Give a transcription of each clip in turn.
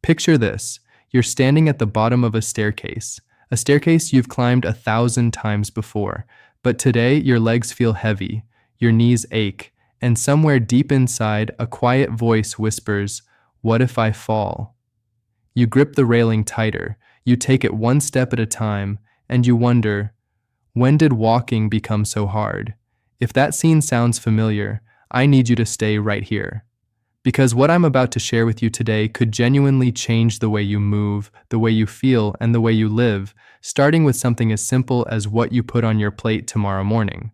Picture this. You're standing at the bottom of a staircase you've climbed 1,000 times before, but today your legs feel heavy, your knees ache, and somewhere deep inside, a quiet voice whispers, "What if I fall?" You grip the railing tighter, you take it one step at a time, and you wonder, when did walking become so hard? If that scene sounds familiar, I need you to stay right here. Because what I'm about to share with you today could genuinely change the way you move, the way you feel, and the way you live, starting with something as simple as what you put on your plate tomorrow morning.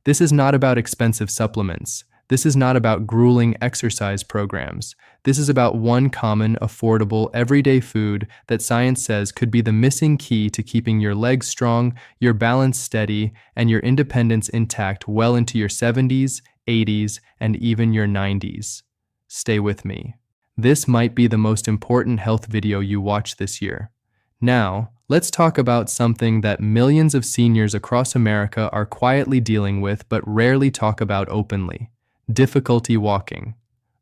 This is not about expensive supplements. This is not about grueling exercise programs. This is about one common, affordable, everyday food that science says could be the missing key to keeping your legs strong, your balance steady, and your independence intact well into your 70s, 80s, and even your 90s. Stay with me. This might be the most important health video you watch this year. Now, let's talk about something that millions of seniors across America are quietly dealing with but rarely talk about openly: difficulty walking.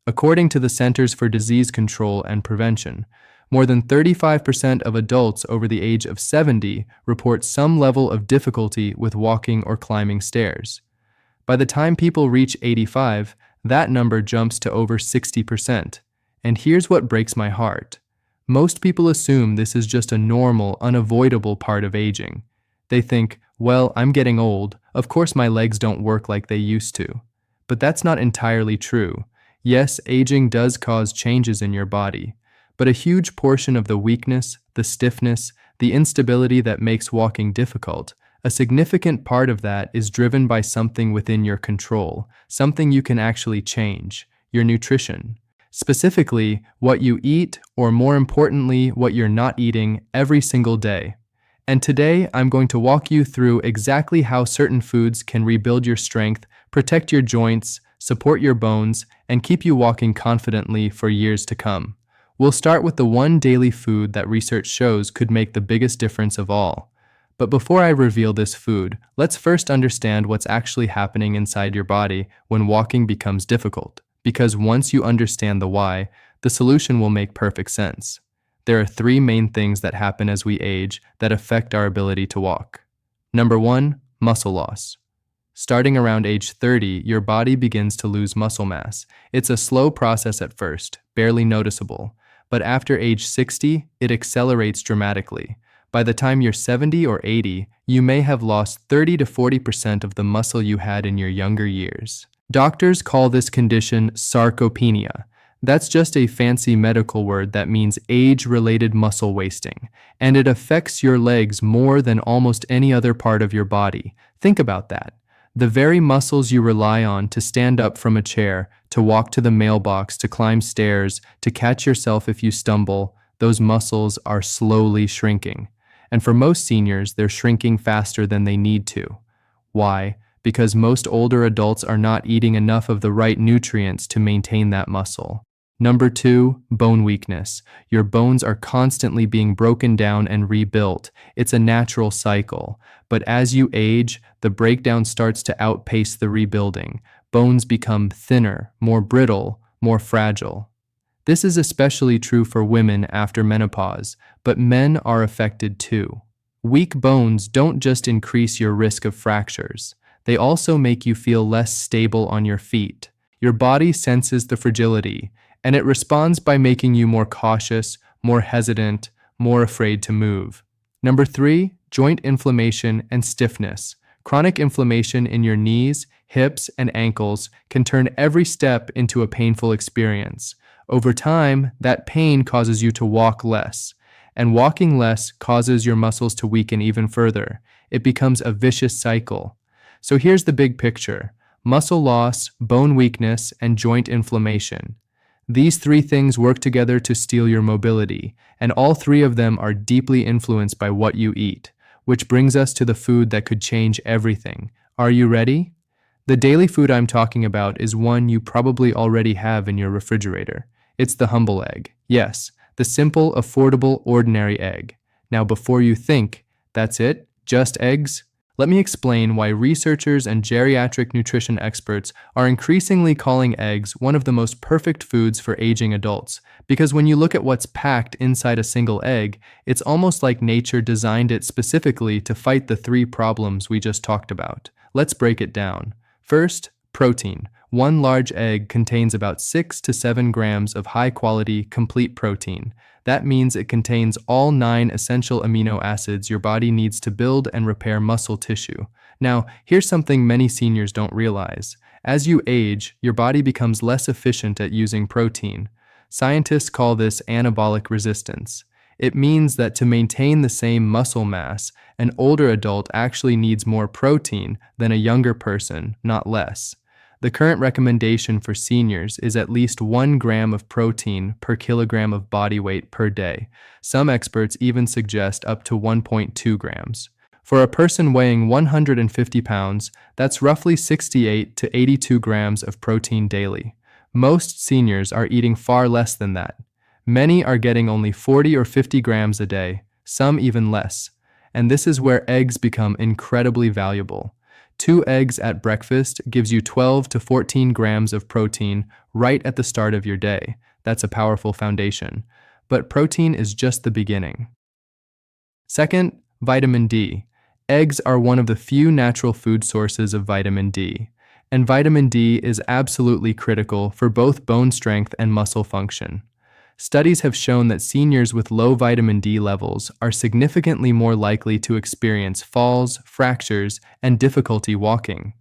According to the Centers for Disease Control and Prevention, more than 35% of adults over the age of 70 report some level of difficulty with walking or climbing stairs. By the time people reach 85, that number jumps to over 60%. And here's what breaks my heart. Most people assume this is just a normal, unavoidable part of aging. They think, well, I'm getting old, of course my legs don't work like they used to. But that's not entirely true. Yes, aging does cause changes in your body, but a huge portion of the weakness, the stiffness, the instability that makes walking difficult, a significant part of that is driven by something within your control, something you can actually change: your nutrition. Specifically, what you eat, or more importantly, what you're not eating every single day. And today, I'm going to walk you through exactly how certain foods can rebuild your strength, protect your joints, support your bones, and keep you walking confidently for years to come. We'll start with the one daily food that research shows could make the biggest difference of all. But before I reveal this food, let's first understand what's actually happening inside your body when walking becomes difficult. Because once you understand the why, the solution will make perfect sense. There are three main things that happen as we age that affect our ability to walk. Number one, muscle loss. Starting around age 30, your body begins to lose muscle mass. It's a slow process at first, barely noticeable. But after age 60, it accelerates dramatically. By the time you're 70 or 80, you may have lost 30 to 40% of the muscle you had in your younger years. Doctors call this condition sarcopenia. That's just a fancy medical word that means age-related muscle wasting, and it affects your legs more than almost any other part of your body. Think about that. The very muscles you rely on to stand up from a chair, to walk to the mailbox, to climb stairs, to catch yourself if you stumble, those muscles are slowly shrinking. And for most seniors, they're shrinking faster than they need to. Why? Because most older adults are not eating enough of the right nutrients to maintain that muscle. Number two, bone weakness. Your bones are constantly being broken down and rebuilt. It's a natural cycle. But as you age, the breakdown starts to outpace the rebuilding. Bones become thinner, more brittle, more fragile. This is especially true for women after menopause, but men are affected too. Weak bones don't just increase your risk of fractures. They also make you feel less stable on your feet. Your body senses the fragility, and it responds by making you more cautious, more hesitant, more afraid to move. Number three, joint inflammation and stiffness. Chronic inflammation in your knees, hips, and ankles can turn every step into a painful experience. Over time, that pain causes you to walk less, and walking less causes your muscles to weaken even further. It becomes a vicious cycle. So here's the big picture: muscle loss, bone weakness, and joint inflammation. These three things work together to steal your mobility, and all three of them are deeply influenced by what you eat, which brings us to the food that could change everything. Are you ready? The daily food I'm talking about is one you probably already have in your refrigerator. It's the humble egg. Yes, the simple, affordable, ordinary egg. Now before you think, that's it? Just eggs? Let me explain why researchers and geriatric nutrition experts are increasingly calling eggs one of the most perfect foods for aging adults. Because when you look at what's packed inside a single egg, it's almost like nature designed it specifically to fight the three problems we just talked about. Let's break it down. First, protein. One large egg contains about 6 to 7 grams of high-quality, complete protein. That means it contains all 9 essential amino acids your body needs to build and repair muscle tissue. Now, here's something many seniors don't realize. As you age, your body becomes less efficient at using protein. Scientists call this anabolic resistance. It means that to maintain the same muscle mass, an older adult actually needs more protein than a younger person, not less. The current recommendation for seniors is at least 1 gram of protein per kilogram of body weight per day. Some experts even suggest up to 1.2 grams. For a person weighing 150 pounds, that's roughly 68 to 82 grams of protein daily. Most seniors are eating far less than that. Many are getting only 40 or 50 grams a day, some even less. And this is where eggs become incredibly valuable. 2 eggs at breakfast gives you 12 to 14 grams of protein right at the start of your day. That's a powerful foundation. But protein is just the beginning. Second, vitamin D. Eggs are one of the few natural food sources of vitamin D. And vitamin D is absolutely critical for both bone strength and muscle function. Studies have shown that seniors with low vitamin D levels are significantly more likely to experience falls, fractures, and difficulty walking.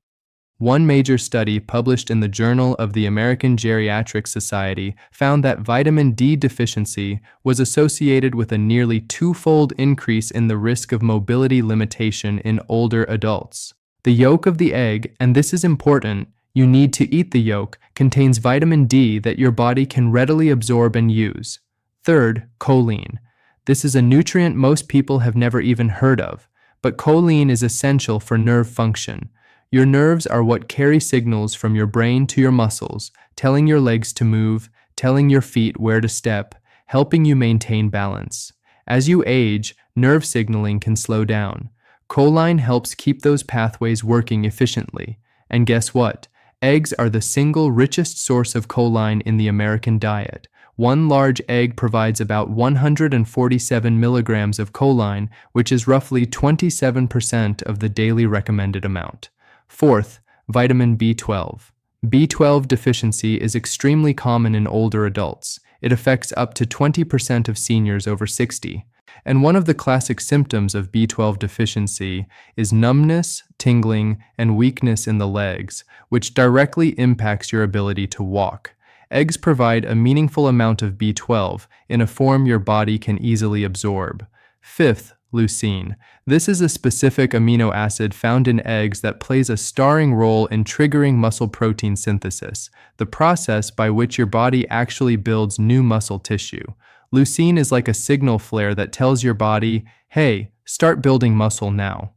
One major study published in the Journal of the American Geriatric Society found that vitamin D deficiency was associated with a nearly 2-fold increase in the risk of mobility limitation in older adults. The yolk of the egg, and this is important, you need to eat the yolk, contains vitamin D that your body can readily absorb and use. Third, choline. This is a nutrient most people have never even heard of, but choline is essential for nerve function. Your nerves are what carry signals from your brain to your muscles, telling your legs to move, telling your feet where to step, helping you maintain balance. As you age, nerve signaling can slow down. Choline helps keep those pathways working efficiently. And guess what? Eggs are the single richest source of choline in the American diet. One large egg provides about 147 milligrams of choline, which is roughly 27% of the daily recommended amount. Fourth, vitamin B12. B12 deficiency is extremely common in older adults. It affects up to 20% of seniors over 60. And one of the classic symptoms of B12 deficiency is numbness, tingling, and weakness in the legs, which directly impacts your ability to walk. Eggs provide a meaningful amount of B12 in a form your body can easily absorb. Fifth, leucine. This is a specific amino acid found in eggs that plays a starring role in triggering muscle protein synthesis, the process by which your body actually builds new muscle tissue. Leucine is like a signal flare that tells your body, hey, start building muscle now.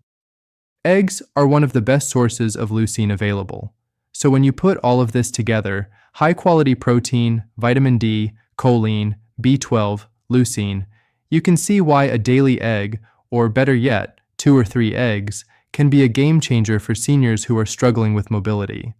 Eggs are one of the best sources of leucine available. So when you put all of this together, high-quality protein, vitamin D, choline, B12, leucine, you can see why a daily egg, or better yet, 2 or 3 eggs, can be a game changer for seniors who are struggling with mobility.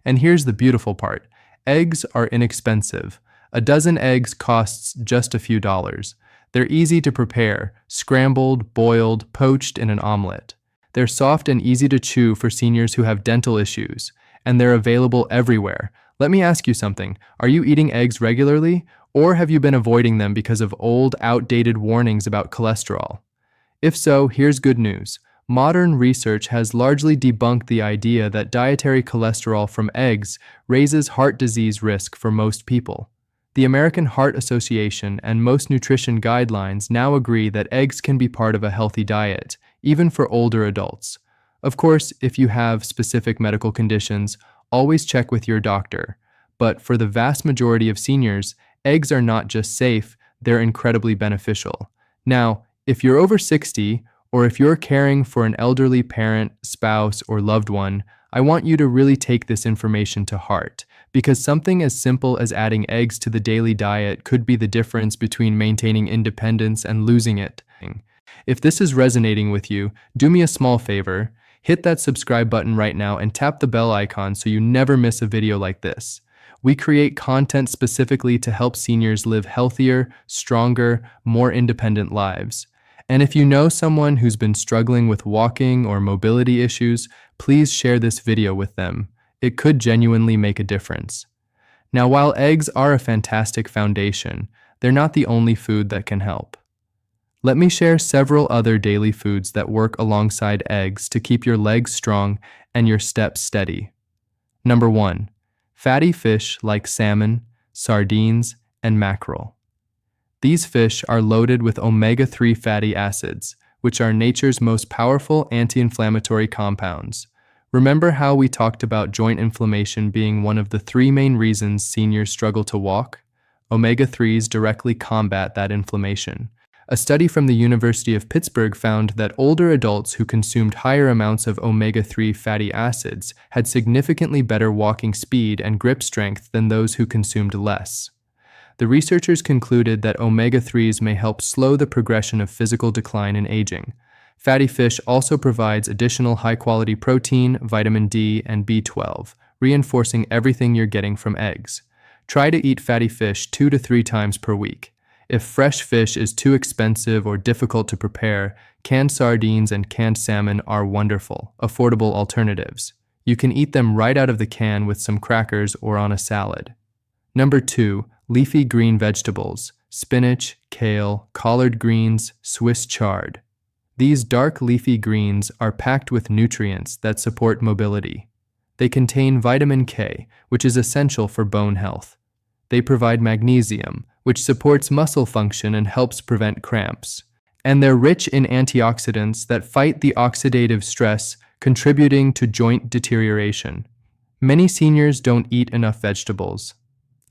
And here's the beautiful part. Eggs are inexpensive. A dozen eggs costs just a few dollars. They're easy to prepare, scrambled, boiled, poached in an omelet. They're soft and easy to chew for seniors who have dental issues, and they're available everywhere. Let me ask you something. Are you eating eggs regularly, or have you been avoiding them because of old, outdated warnings about cholesterol? If so, here's good news. Modern research has largely debunked the idea that dietary cholesterol from eggs raises heart disease risk for most people. The American Heart Association and most nutrition guidelines now agree that eggs can be part of a healthy diet, even for older adults. Of course, if you have specific medical conditions, always check with your doctor. But for the vast majority of seniors, eggs are not just safe, they're incredibly beneficial. Now, if you're over 60, or if you're caring for an elderly parent, spouse, or loved one, I want you to really take this information to heart, because something as simple as adding eggs to the daily diet could be the difference between maintaining independence and losing it. If this is resonating with you, do me a small favor. Hit that subscribe button right now and tap the bell icon so you never miss a video like this. We create content specifically to help seniors live healthier, stronger, more independent lives. And if you know someone who's been struggling with walking or mobility issues, please share this video with them. It could genuinely make a difference. Now, while eggs are a fantastic foundation, they're not the only food that can help. Let me share several other daily foods that work alongside eggs to keep your legs strong and your steps steady. Number 1. Fatty fish like salmon, sardines, and mackerel. These fish are loaded with omega-3 fatty acids, which are nature's most powerful anti-inflammatory compounds. Remember how we talked about joint inflammation being one of the 3 main reasons seniors struggle to walk? Omega-3s directly combat that inflammation. A study from the University of Pittsburgh found that older adults who consumed higher amounts of omega-3 fatty acids had significantly better walking speed and grip strength than those who consumed less. The researchers concluded that omega-3s may help slow the progression of physical decline in aging. Fatty fish also provides additional high-quality protein, vitamin D, and B12, reinforcing everything you're getting from eggs. Try to eat fatty fish 2 to 3 times per week. If fresh fish is too expensive or difficult to prepare, canned sardines and canned salmon are wonderful, affordable alternatives. You can eat them right out of the can with some crackers or on a salad. Number 2. Leafy green vegetables: spinach, kale, collard greens, Swiss chard. These dark leafy greens are packed with nutrients that support mobility. They contain vitamin K, which is essential for bone health. They provide magnesium, which supports muscle function and helps prevent cramps. And they're rich in antioxidants that fight the oxidative stress contributing to joint deterioration. Many seniors don't eat enough vegetables.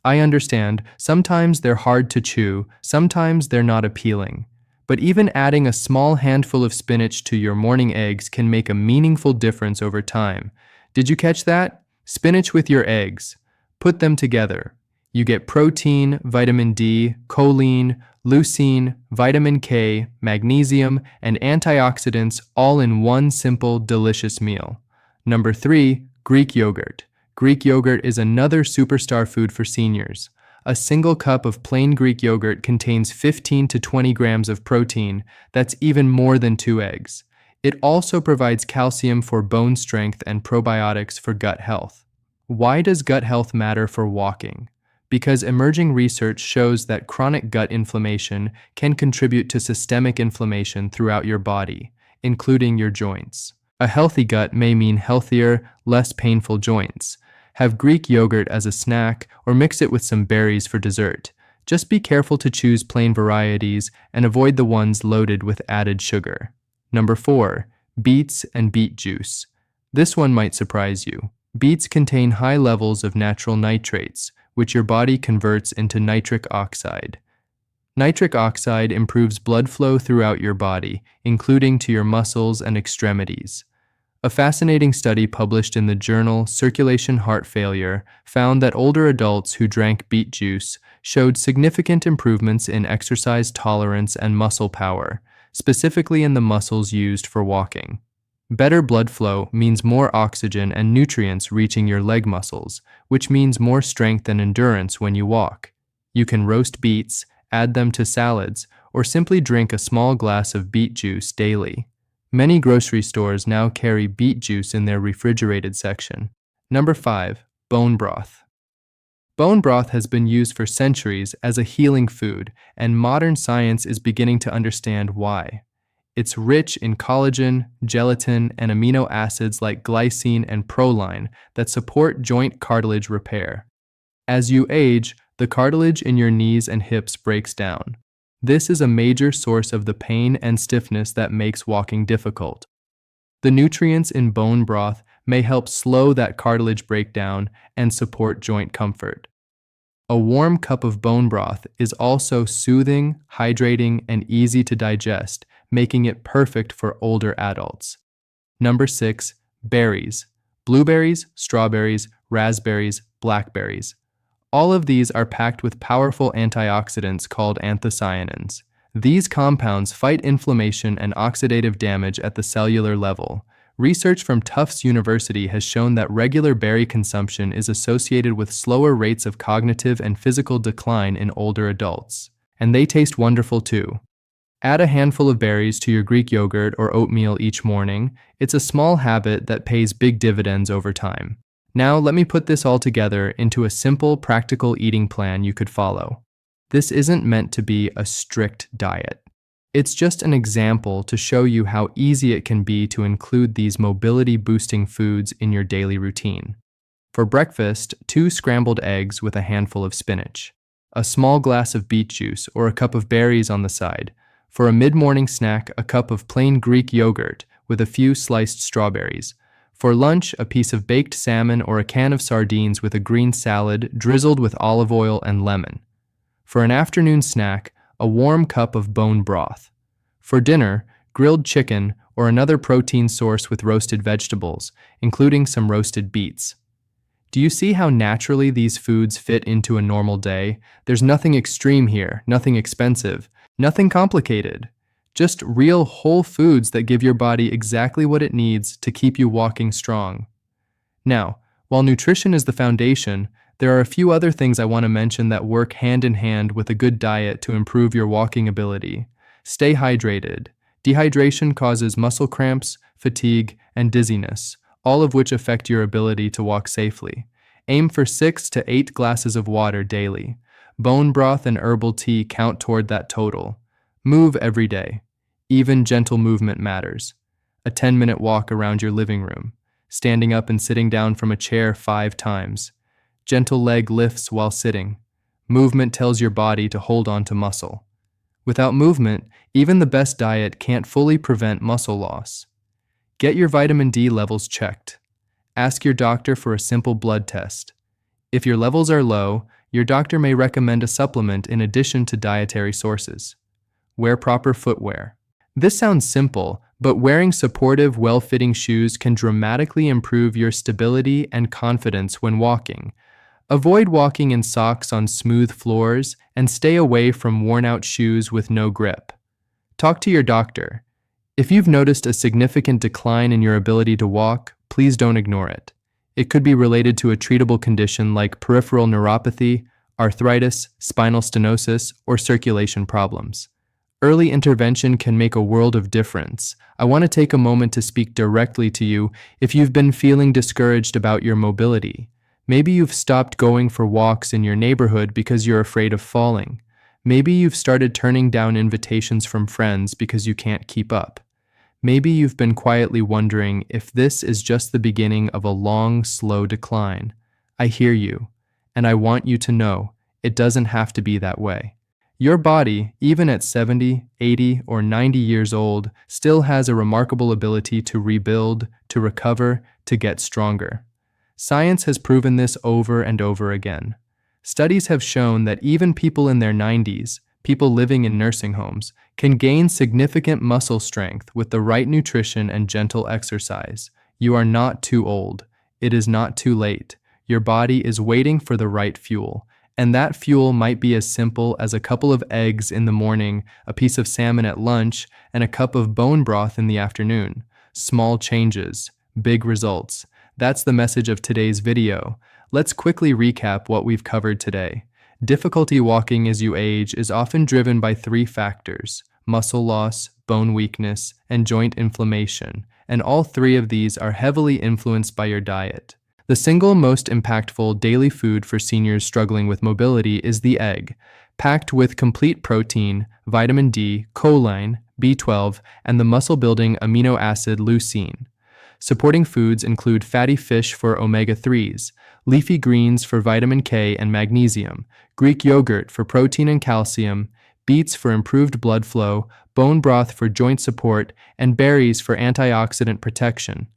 I understand, sometimes they're hard to chew, sometimes they're not appealing. But even adding a small handful of spinach to your morning eggs can make a meaningful difference over time. Did you catch that? Spinach with your eggs. Put them together. You get protein, vitamin D, choline, leucine, vitamin K, magnesium, and antioxidants all in one simple, delicious meal. Number 3, Greek yogurt. Greek yogurt is another superstar food for seniors. A single cup of plain Greek yogurt contains 15 to 20 grams of protein. That's even more than 2 eggs. It also provides calcium for bone strength and probiotics for gut health. Why does gut health matter for walking? Because emerging research shows that chronic gut inflammation can contribute to systemic inflammation throughout your body, including your joints. A healthy gut may mean healthier, less painful joints. Have Greek yogurt as a snack or mix it with some berries for dessert. Just be careful to choose plain varieties and avoid the ones loaded with added sugar. Number 4, beets and beet juice. This one might surprise you. Beets contain high levels of natural nitrates, which your body converts into nitric oxide. Nitric oxide improves blood flow throughout your body, including to your muscles and extremities. A fascinating study published in the journal Circulation Heart Failure found that older adults who drank beet juice showed significant improvements in exercise tolerance and muscle power, specifically in the muscles used for walking. Better blood flow means more oxygen and nutrients reaching your leg muscles, which means more strength and endurance when you walk. You can roast beets, add them to salads, or simply drink a small glass of beet juice daily. Many grocery stores now carry beet juice in their refrigerated section. Number 5, bone broth. Bone broth has been used for centuries as a healing food, and modern science is beginning to understand why. It's rich in collagen, gelatin, and amino acids like glycine and proline that support joint cartilage repair. As you age, the cartilage in your knees and hips breaks down. This is a major source of the pain and stiffness that makes walking difficult. The nutrients in bone broth may help slow that cartilage breakdown and support joint comfort. A warm cup of bone broth is also soothing, hydrating, and easy to digest, making it perfect for older adults. Number 6, berries. Blueberries, strawberries, raspberries, blackberries. All of these are packed with powerful antioxidants called anthocyanins. These compounds fight inflammation and oxidative damage at the cellular level, Research from Tufts University has shown that regular berry consumption is associated with slower rates of cognitive and physical decline in older adults. And they taste wonderful too. Add a handful of berries to your Greek yogurt or oatmeal each morning. It's a small habit that pays big dividends over time. Now let me put this all together into a simple, practical eating plan you could follow. This isn't meant to be a strict diet. It's just an example to show you how easy it can be to include these mobility-boosting foods in your daily routine. For breakfast, 2 scrambled eggs with a handful of spinach, a small glass of beet juice or a cup of berries on the side. For a mid-morning snack, a cup of plain Greek yogurt with a few sliced strawberries. For lunch, a piece of baked salmon or a can of sardines with a green salad drizzled with olive oil and lemon. For an afternoon snack, a warm cup of bone broth. For dinner, grilled chicken or another protein source with roasted vegetables, including some roasted beets. Do you see how naturally these foods fit into a normal day? There's nothing extreme here, nothing expensive, nothing complicated. Just real whole foods that give your body exactly what it needs to keep you walking strong. Now, while nutrition is the foundation, there are a few other things I want to mention that work hand in hand with a good diet to improve your walking ability. Stay hydrated. Dehydration causes muscle cramps, fatigue, and dizziness, all of which affect your ability to walk safely. Aim for 6 to 8 glasses of water daily. Bone broth and herbal tea count toward that total. Move every day. Even gentle movement matters. A 10-minute walk around your living room. Standing up and sitting down from a chair 5 times. Gentle leg lifts while sitting. Movement tells your body to hold on to muscle. Without movement, even the best diet can't fully prevent muscle loss. Get your vitamin D levels checked. Ask your doctor for a simple blood test. If your levels are low, your doctor may recommend a supplement in addition to dietary sources. Wear proper footwear. This sounds simple, but wearing supportive, well-fitting shoes can dramatically improve your stability and confidence when walking. Avoid walking in socks on smooth floors and stay away from worn-out shoes with no grip. Talk to your doctor. If you've noticed a significant decline in your ability to walk, please don't ignore it. It could be related to a treatable condition like peripheral neuropathy, arthritis, spinal stenosis, or circulation problems. Early intervention can make a world of difference. I want to take a moment to speak directly to you if you've been feeling discouraged about your mobility. Maybe you've stopped going for walks in your neighborhood because you're afraid of falling. Maybe you've started turning down invitations from friends because you can't keep up. Maybe you've been quietly wondering if this is just the beginning of a long, slow decline. I hear you, and I want you to know it doesn't have to be that way. Your body, even at 70, 80, or 90 years old, still has a remarkable ability to rebuild, to recover, to get stronger. Science has proven this over and over again. Studies have shown that even people in their 90s, people living in nursing homes, can gain significant muscle strength with the right nutrition and gentle exercise. You are not too old. It is not too late. Your body is waiting for the right fuel. And that fuel might be as simple as a couple of eggs in the morning, a piece of salmon at lunch, and a cup of bone broth in the afternoon. Small changes, big results. That's the message of today's video. Let's quickly recap what we've covered today. Difficulty walking as you age is often driven by 3 factors: muscle loss, bone weakness, and joint inflammation, and all 3 of these are heavily influenced by your diet. The single most impactful daily food for seniors struggling with mobility is the egg, packed with complete protein, vitamin D, choline, B12, and the muscle-building amino acid leucine. Supporting foods include fatty fish for omega-3s, leafy greens for vitamin K and magnesium, Greek yogurt for protein and calcium, beets for improved blood flow, bone broth for joint support, and berries for antioxidant protection.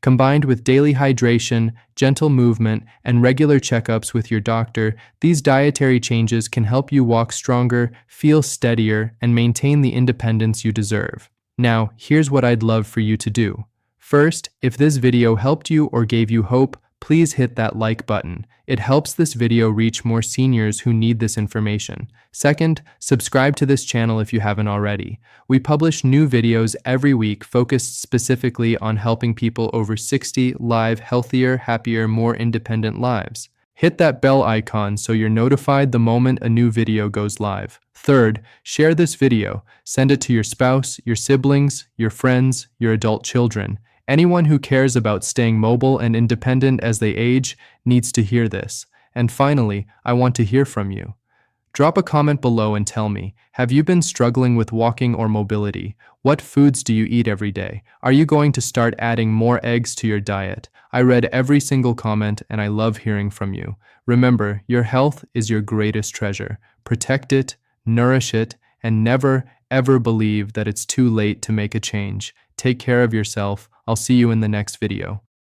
Combined with daily hydration, gentle movement, and regular checkups with your doctor, these dietary changes can help you walk stronger, feel steadier, and maintain the independence you deserve. Now, here's what I'd love for you to do. First, if this video helped you or gave you hope, please hit that like button. It helps this video reach more seniors who need this information. Second, subscribe to this channel if you haven't already. We publish new videos every week focused specifically on helping people over 60 live healthier, happier, more independent lives. Hit that bell icon so you're notified the moment a new video goes live. Third, share this video. Send it to your spouse, your siblings, your friends, your adult children. Anyone who cares about staying mobile and independent as they age needs to hear this. And finally, I want to hear from you. Drop a comment below and tell me, have you been struggling with walking or mobility? What foods do you eat every day? Are you going to start adding more eggs to your diet? I read every single comment and I love hearing from you. Remember, your health is your greatest treasure. Protect it, nourish it, and never, ever believe that it's too late to make a change. Take care of yourself. I'll see you in the next video.